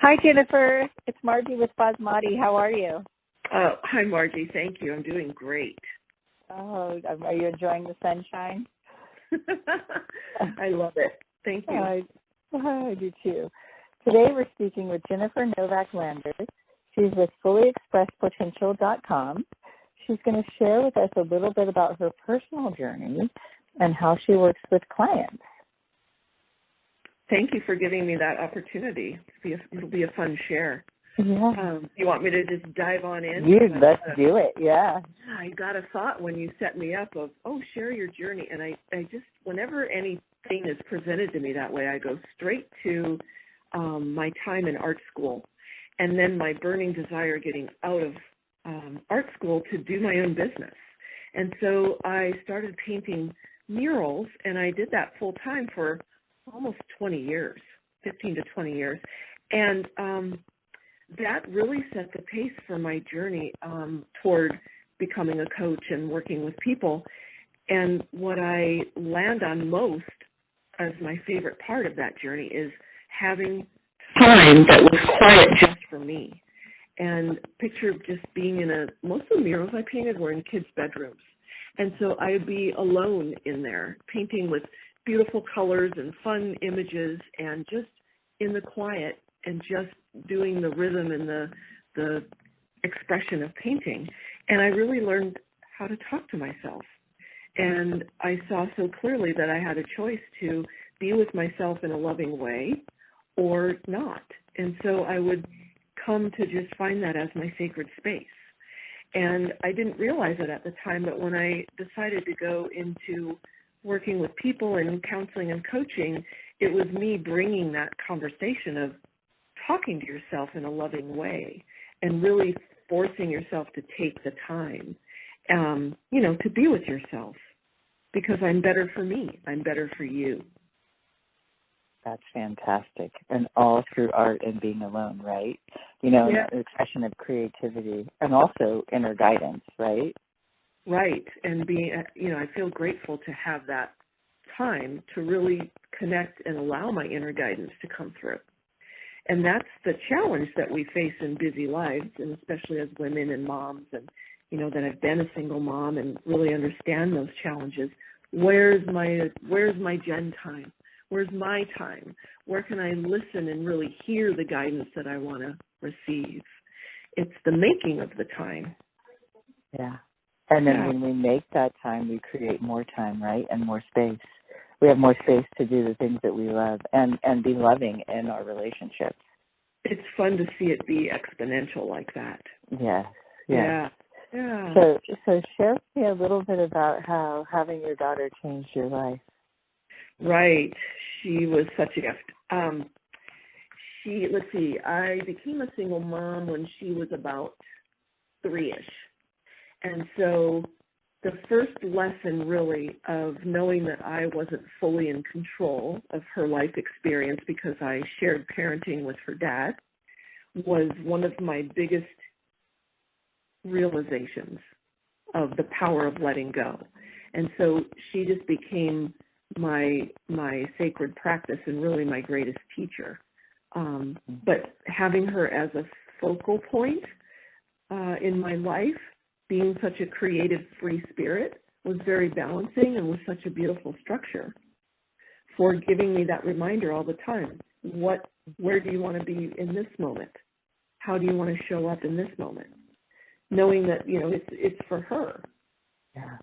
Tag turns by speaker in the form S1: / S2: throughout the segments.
S1: Hi, Jennifer. It's Margie with Basmati. How are you?
S2: Hi, Margie. Thank you. I'm doing great.
S1: Oh, are you enjoying the sunshine?
S2: I love it. Thank you.
S1: I do too. Today we're speaking with Jenifer Novak Landers. She's with fullyexpresspotential.com. She's going to share with us a little bit about her personal journey and how she works with clients.
S2: Thank you for giving me that opportunity. It'll be a fun share.
S1: Yeah.
S2: You want me to just dive on in?
S1: Let's do it, yeah.
S2: I got a thought when you set me up of, share your journey. And I just, whenever anything is presented to me that way, I go straight to my time in art school and then my burning desire getting out of art school to do my own business. And so I started painting murals, and I did that full time for almost 20 years, 15 to 20 years. And that really set the pace for my journey toward becoming a coach and working with people. And what I land on most as my favorite part of that journey is having time that was quiet just for me. And picture just being most of the murals I painted were in kids' bedrooms. And so I would be alone in there, painting with beautiful colors and fun images and just in the quiet and just doing the rhythm and the expression of painting. And I really learned how to talk to myself. And I saw so clearly that I had a choice to be with myself in a loving way or not. And so I would come to just find that as my sacred space. And I didn't realize it at the time, but when I decided to go into working with people and counseling and coaching, it was me bringing that conversation of talking to yourself in a loving way and really forcing yourself to take the time, to be with yourself, because I'm better for me. I'm better for you.
S1: That's fantastic. And all through art and being alone, right?
S2: Yeah.
S1: An expression of creativity and also inner guidance, right?
S2: Right. And I feel grateful to have that time to really connect and allow my inner guidance to come through. And that's the challenge that we face in busy lives, and especially as women and moms, and, that I've been a single mom and really understand those challenges. Where's my Jen time? Where's my time? Where can I listen and really hear the guidance that I want to receive? It's the making of the time.
S1: Yeah. And then when we make that time, we create more time, right, and more space. We have more space to do the things that we love and be loving in our relationships.
S2: It's fun to see it be exponential like that.
S1: Yes.
S2: Yeah.
S1: So share with me a little bit about how having your daughter changed your life.
S2: Right. She was such a gift. I became a single mom when she was about 3-ish. And so the first lesson really of knowing that I wasn't fully in control of her life experience because I shared parenting with her dad was one of my biggest realizations of the power of letting go. And so she just became my sacred practice and really my greatest teacher. But having her as a focal point in my life, being such a creative, free spirit, was very balancing and was such a beautiful structure for giving me that reminder all the time. Where do you want to be in this moment? How do you want to show up in this moment? Knowing that, it's for her.
S1: Yeah.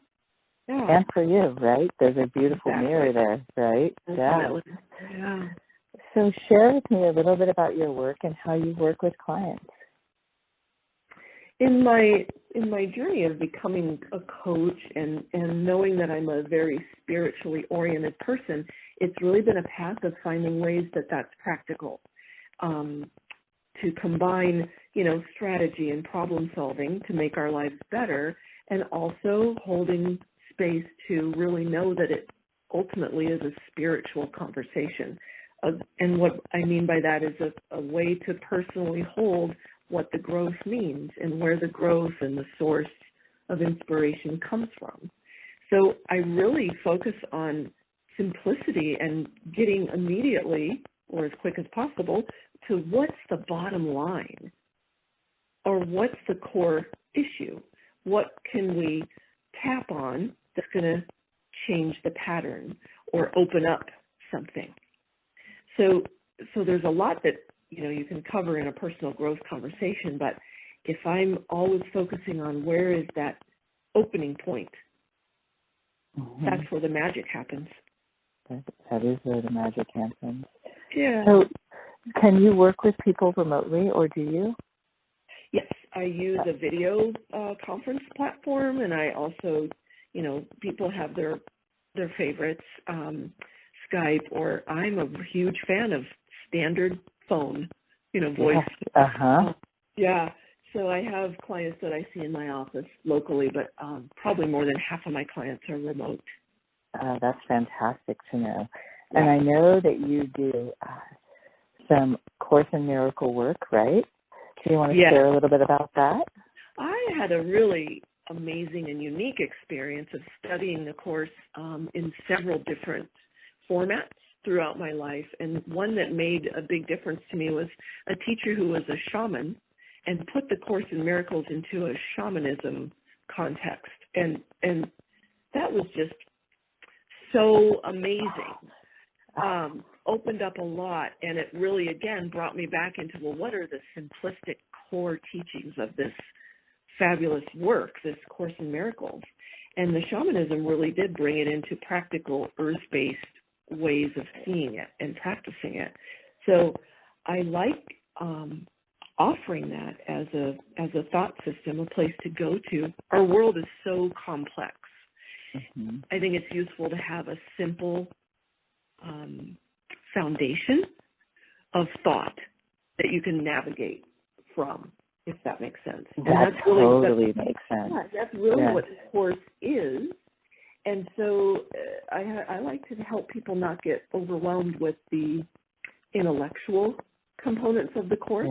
S1: And for you, right? There's a beautiful mirror there, right?
S2: Definitely. Yeah.
S1: So share with me a little bit about your work and how you work with clients.
S2: In my journey of becoming a coach and knowing that I'm a very spiritually oriented person, it's really been a path of finding ways that that's practical, to combine, strategy and problem solving to make our lives better, and also holding space to really know that it ultimately is a spiritual conversation. And what I mean by that is a way to personally hold what the growth means and where the growth and the source of inspiration comes from. So I really focus on simplicity and getting immediately or as quick as possible to what's the bottom line, or what's the core issue. What can we tap on that's going to change the pattern or open up something? So there's a lot that, you can cover in a personal growth conversation, but if I'm always focusing on where is that opening point, that's where the magic happens.
S1: That is where the magic happens.
S2: Yeah.
S1: So can you work with people remotely, or do you?
S2: Yes, I use a video conference platform, and I also, people have their favorites, Skype, or I'm a huge fan of standard phone, voice.
S1: Yes.
S2: Yeah. So I have clients that I see in my office locally, but probably more than half of my clients are remote.
S1: That's fantastic to know. Yeah. And I know that you do some Course in Miracle work, right? Do you want to share a little bit about that?
S2: I had a really amazing and unique experience of studying the Course in several different formats throughout my life. And one that made a big difference to me was a teacher who was a shaman and put the Course in Miracles into a shamanism context. And that was just so amazing. Opened up a lot, and it really, again, brought me back into, what are the simplistic core teachings of this fabulous work, this Course in Miracles? And the shamanism really did bring it into practical, earth-based ways of seeing it and practicing it. So I like offering that as a thought system, a place to go to. Our world is so complex. Mm-hmm. I think it's useful to have a simple foundation of thought that you can navigate from, if that makes sense.
S1: That totally makes sense.
S2: Yeah, that's really what the Course is. And so I like to help people not get overwhelmed with the intellectual components of the Course,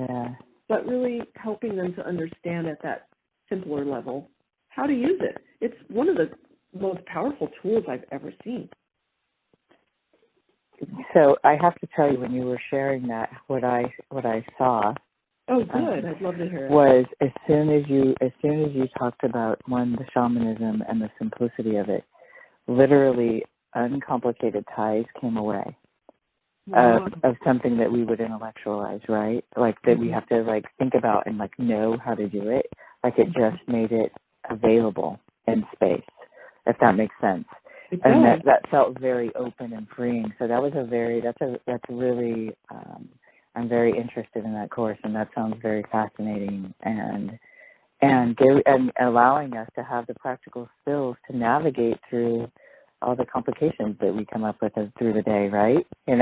S2: but really helping them to understand at that simpler level how to use it. It's one of the most powerful tools I've ever seen.
S1: So I have to tell you, when you were sharing that, what I saw.
S2: Oh, good! I'd love to hear it.
S1: Was as soon as you talked about the shamanism and the simplicity of it, literally uncomplicated ties came away of something that we would intellectualize, right? Like that we have to think about and know how to do it. Like it just made it available in space, if that makes sense. And that felt very open and freeing. So that was that's really, I'm very interested in that course, and that sounds very fascinating, and allowing us to have the practical skills to navigate through all the complications that we come up with through the day, right? And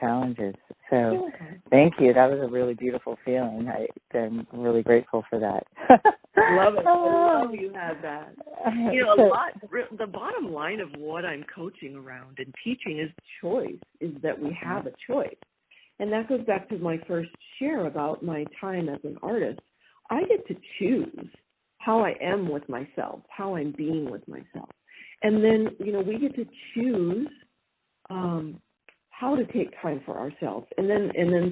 S1: challenges. So thank you. That was a really beautiful feeling. I'm really grateful for that.
S2: Love it. I love you had that. The bottom line of what I'm coaching around and teaching is choice, is that we have a choice. And that goes back to my first share about my time as an artist. I get to choose how I am with myself, how I'm being with myself. And then, we get to choose how to take time for ourselves. And then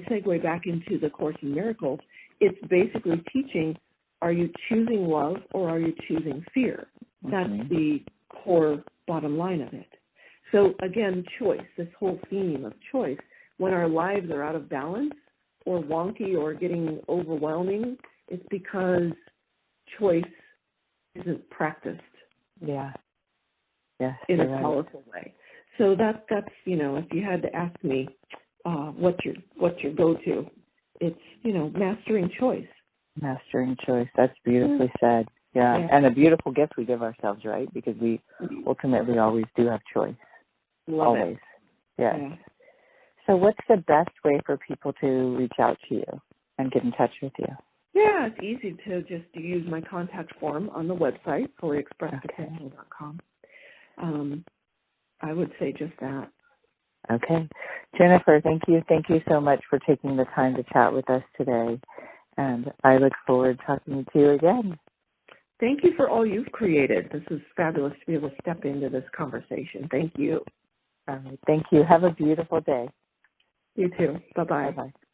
S2: segue back into the Course in Miracles. It's basically teaching, are you choosing love or are you choosing fear? That's the core bottom line of it. So again, choice, this whole theme of choice. When our lives are out of balance or wonky or getting overwhelming, it's because choice isn't practiced.
S1: Yeah.
S2: In a powerful way. So that's if you had to ask me what's your go-to, it's mastering choice. Mastering choice.
S1: That's beautifully said. Yeah, and a beautiful gift we give ourselves, right? Because we ultimately always do have choice.
S2: Love
S1: always.
S2: It.
S1: Yes. Yeah. So what's the best way for people to reach out to you and get in touch with you?
S2: Yeah, it's easy to just use my contact form on the website, fullyexpresspotential.com. I would say just that.
S1: Okay. Jenifer, thank you. Thank you so much for taking the time to chat with us today. And I look forward to talking to you again.
S2: Thank you for all you've created. This is fabulous to be able to step into this conversation. Thank you.
S1: All right. Thank you. Have a beautiful day.
S2: You too. Bye-bye.
S1: Bye-bye.